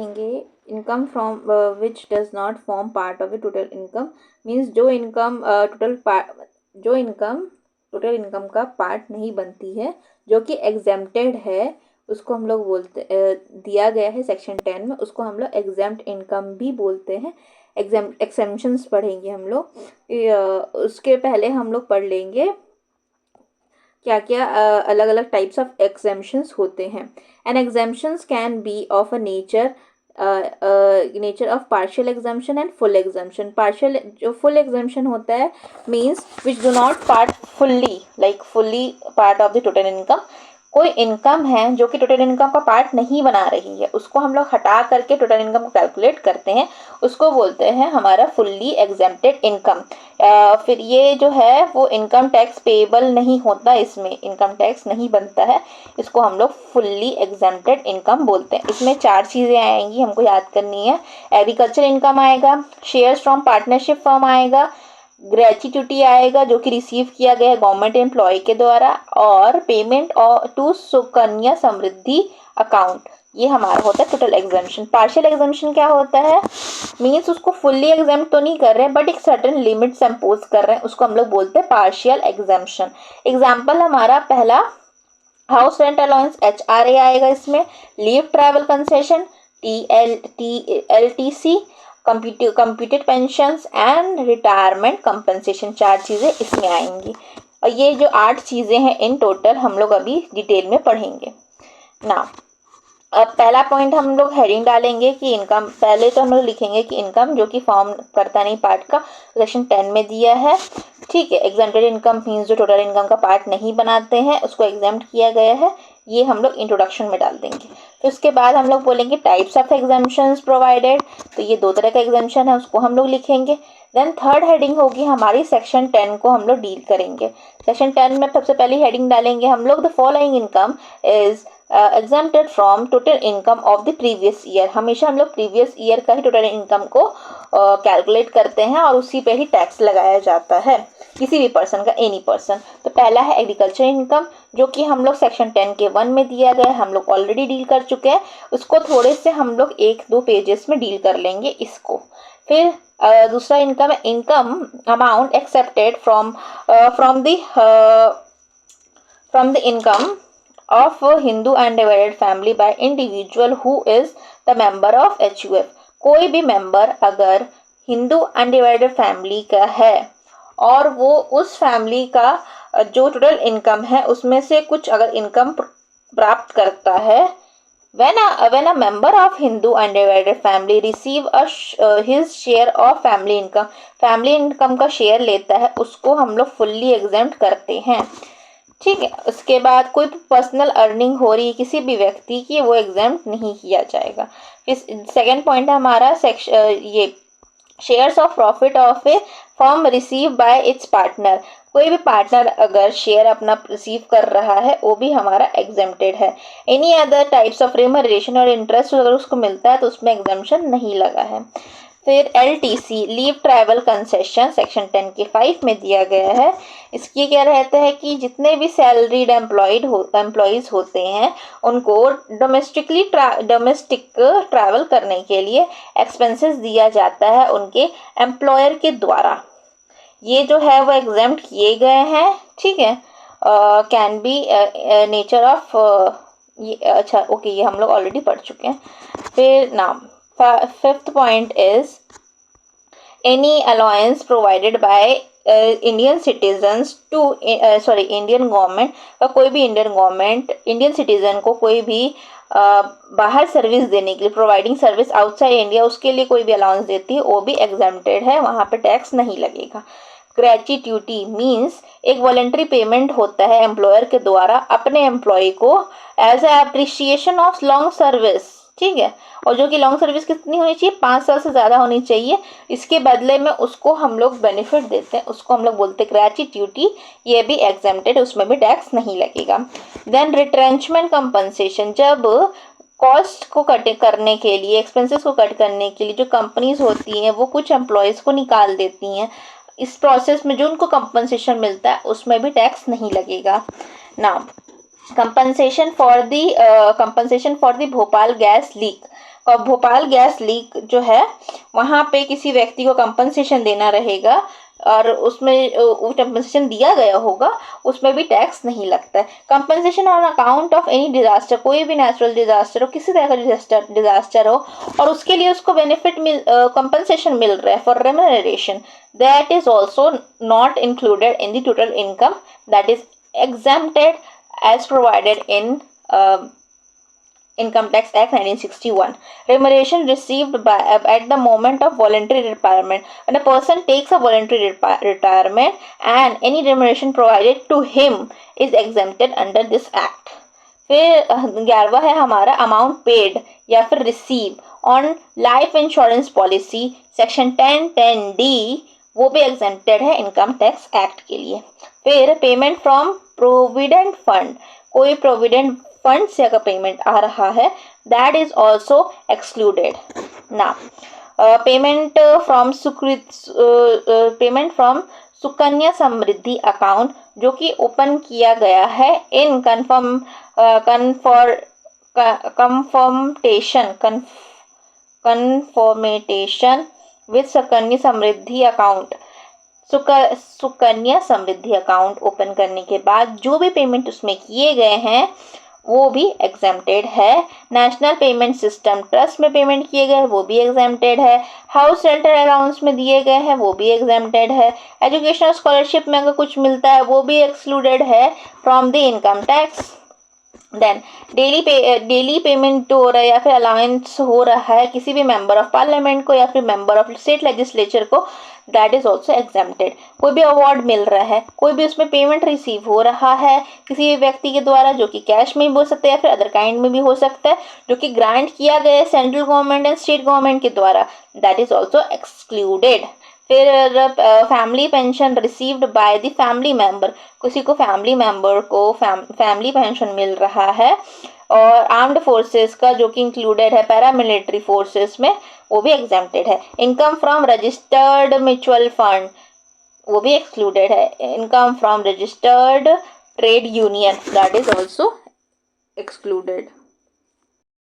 देंगे income from which does not form part of the total income, means जो income total income का part नहीं बनती है, जो कि एग्जेम्प्टेड है, उसको हम लोग बोलते दिया गया है सेक्शन 10 में, उसको हम लोग एग्जेम्प्ट इनकम भी बोलते हैं। एक्सेम्पशंस पढ़ेंगे हम लोग। उसके पहले हम लोग पढ़ लेंगे क्या क्या अलग अलग टाइप्स ऑफ एग्जेम्पशंस होते हैं। And exemptions can be of a nature of partial exemption and full exemption. Partial जो फुल एग्जाम्पशन होता है means which do not part fully fully part of the total income. कोई income है जो कि total income का part नहीं बना रही है, उसको हम लोग हटा करके टोटल इनकम को कैलकुलेट करते हैं, उसको बोलते हैं हमारा फुल्ली एग्जेम्प्टेड इनकम। फिर ये जो है वो इनकम टैक्स पेएबल नहीं होता, इसमें इनकम टैक्स नहीं बनता है, इसको हम लोग फुल्ली एग्जेम्प्टेड इनकम बोलते हैं। इसमें 4 चीज़ें आएंगी, हमको याद करनी है। एग्रीकल्चर इनकम आएगा, शेयर्स फ्रॉम पार्टनरशिप फर्म आएगा, ग्रेच्युटी आएगा जो कि रिसीव किया गया है गवर्नमेंट एम्प्लॉय के द्वारा, और payment to Sukanya Samriddhi account, ये हमारा होता है टोटल एग्जाम्पशन। पार्शियल एग्जाम्पशन क्या होता है, मीन्स उसको फुल्ली एग्जाम्प्ट तो नहीं कर रहे हैं बट एक सर्टेन लिमिट्स इम्पोज कर रहे हैं, उसको हम लोग बोलते हैं पार्शियल एग्जाम्पशन। एग्जाम्पल हमारा पहला हाउस रेंट अलाउंस HRA आएगा, इसमें leave travel concession TLTC, computed pensions and retirement compensation, 4 चीज़ें इसमें आएंगी। और ये जो 8 चीज़ें हैं इन टोटल हम लोग अभी डिटेल में पढ़ेंगे ना। अब पहला पॉइंट हम लोग हेडिंग डालेंगे कि इनकम, पहले तो हम लोग लिखेंगे कि इनकम जो कि फॉर्म करता नहीं पार्ट का, सेक्शन 10 में दिया है। ठीक है, एग्जेम्प्टेड इनकम मीन्स जो टोटल इनकम का पार्ट नहीं बनाते हैं उसको एग्जेम्प्ट किया गया है, ये हम लोग इंट्रोडक्शन में डाल देंगे। तो उसके बाद हम लोग बोलेंगे टाइप्स ऑफ एग्जाम्पशंस प्रोवाइडेड, तो ये 2 तरह का एग्जाम्पशन है, उसको हम लोग लिखेंगे। देन थर्ड हेडिंग होगी हमारी सेक्शन 10 को हम लोग डील करेंगे। सेक्शन 10 में सबसे पहली हेडिंग डालेंगे हम लोग the following income is exempted from total income of the previous year. हमेशा हम लोग प्रीवियस ईयर का ही टोटल इनकम को कैलकुलेट करते हैं और उसी पे ही टैक्स लगाया जाता है किसी भी पर्सन का, एनी पर्सन। तो पहला है एग्रीकल्चर इनकम जो कि हम लोग सेक्शन 10 के 1 में दिया गया है, हम लोग ऑलरेडी डील कर चुके हैं, उसको थोड़े से हम लोग 1-2 पेजेस में डील कर लेंगे इसको। फिर दूसरा इनकम है income amount accepted from the income of a Hindu undivided family by individual who is the member of HUF। कोई भी मेंबर अगर हिंदू अनडिवाइडेड फैमिली का है और वो उस फैमिली का जो टोटल इनकम है उसमें से कुछ अगर इनकम प्राप्त करता है, when a member of Hindu undivided family receive his share of family income का शेयर लेता है, उसको हम लोग फुल्ली एग्जेम्प्ट करते हैं। ठीक है, उसके बाद कोई पर्सनल अर्निंग हो रही है किसी भी व्यक्ति की, वो एग्जाम्प्ट नहीं किया जाएगा। फिर सेकेंड पॉइंट है हमारा ये shares of profit of A firm receive by it's partner. कोई भी पार्टनर अगर शेयर अपना रिसीव कर रहा है वो भी हमारा एग्जेम्प्टेड है। एनी अदर टाइप्स ऑफ रिमरेशन और इंटरेस्ट अगर उसको मिलता है तो उसमें एग्जाम्पशन नहीं लगा है। फिर LTC leave travel concession section 10 के 5 में दिया गया है। इसकी क्या रहता है कि जितने भी सैलरीड एम्प्लॉयज होते हैं उनको डोमेस्टिक ट्रैवल करने के लिए एक्सपेंसेस दिया जाता है उनके एम्प्लॉयर के द्वारा, ये जो है वो एग्जेम्प्ट किए गए हैं। ठीक है, कैन बी नेचर ऑफ ये, अच्छा ओके, ये हम लोग ऑलरेडी पढ़ चुके हैं। फिर नाम fifth point is any allowance provided by Indian citizens to Indian government का, कोई भी इंडियन सिटीजन को कोई भी बाहर सर्विस देने के लिए, प्रोवाइडिंग सर्विस आउटसाइड इंडिया, उसके लिए कोई भी अलाउंस देती है वो भी एग्जेम्प्टेड है, वहाँ पे टैक्स नहीं लगेगा। ग्रेच्युटी मीन्स एक वॉलेंट्री पेमेंट होता है एम्प्लॉयर के द्वारा अपने एम्प्लॉय को as a appreciation of long service. ठीक है, और जो कि लॉन्ग सर्विस कितनी होनी चाहिए, 5 साल से ज़्यादा होनी चाहिए, इसके बदले में उसको हम लोग बेनिफिट देते हैं, उसको हम लोग बोलते हैं ग्रेच्युटी, ये भी एग्जेम्प्टेड है, उसमें भी टैक्स नहीं लगेगा। देन रिट्रेंचमेंट कंपनसेशन, जब कॉस्ट को कट करने के लिए, एक्सपेंसेस को कट करने के लिए जो कंपनीज होती हैं वो कुछ एम्प्लॉयज़ को निकाल देती हैं, इस प्रोसेस में जो उनको कंपनसेशन मिलता है उसमें भी टैक्स नहीं लगेगा। Now compensation for the Bhopal gas leak, Bhopal gas leak जो है वहाँ पे किसी व्यक्ति को कंपनसेशन देना रहेगा और उसमें वो कंपनसेशन दिया गया होगा, उसमें भी टैक्स नहीं लगता है। Compensation on account of any disaster, कोई भी नेचुरल डिजास्टर हो, किसी तरह का डिजास्टर हो और उसके लिए उसको बेनिफिट कंपनसेशन मिल रहा है for remuneration, that is also not included in the total income, that is exempted as provided in Income Tax Act 1961. Remuneration received by at the moment of voluntary retirement. When a person takes a voluntary retirement and any remuneration provided to him is exempted under this act. फिर 11वां है हमारा amount paid या फिर receive on life insurance policy section 10(10)(d), वो भी exempted है income tax act के लिए। फिर पेमेंट फ्रॉम प्रोविडेंट फंड, कोई प्रोविडेंट फंड से अगर पेमेंट आ रहा है दैट इज ऑल्सो एक्सक्लूडेड। ना payment from Sukanya Samriddhi account जो कि ओपन किया गया है in confirmation with Sukanya Samriddhi account. Sukanya Samriddhi account open करने के बाद जो भी पेमेंट उसमें किए गए हैं वो भी एग्जेम्प्टेड है। नेशनल पेमेंट सिस्टम ट्रस्ट में पेमेंट किए गए वो भी एग्जेम्प्टेड है। हाउस रेंटल अलाउंस में दिए गए हैं वो भी एग्जेम्प्टेड है। एजुकेशनल स्कॉलरशिप में अगर कुछ मिलता है वो भी एक्सक्लूडेड है from the income tax. Then daily payment हो रहा है या फिर अलाउंस हो रहा है किसी भी मेंबर ऑफ पार्लियामेंट को या फिर मेंबर ऑफ स्टेट लेजिस्लेचर को, दैट इज ऑल्सो एग्जेम्प्टेड। कोई भी अवार्ड मिल रहा है, कोई भी उसमें पेमेंट रिसीव हो रहा है किसी भी व्यक्ति के द्वारा जो कि कैश में भी हो सकता है या फिर अदर काइंड में भी हो सकता है, जो कि ग्रांट किया गया है central government and state government के द्वारा, दैट इज ऑल्सो एक्सक्लूडेड। फिर family pension received by the family member, किसी को फैमिली मेंबर को फैमिली पेंशन मिल रहा है और आर्म्ड फोर्सेस का जो कि इंक्लूडेड है पैरामिलिट्री फोर्सेस में वो भी एग्जेम्प्टेड है। Income from registered mutual fund वो भी एक्सक्लूडेड है। Income from registered trade union that is also excluded।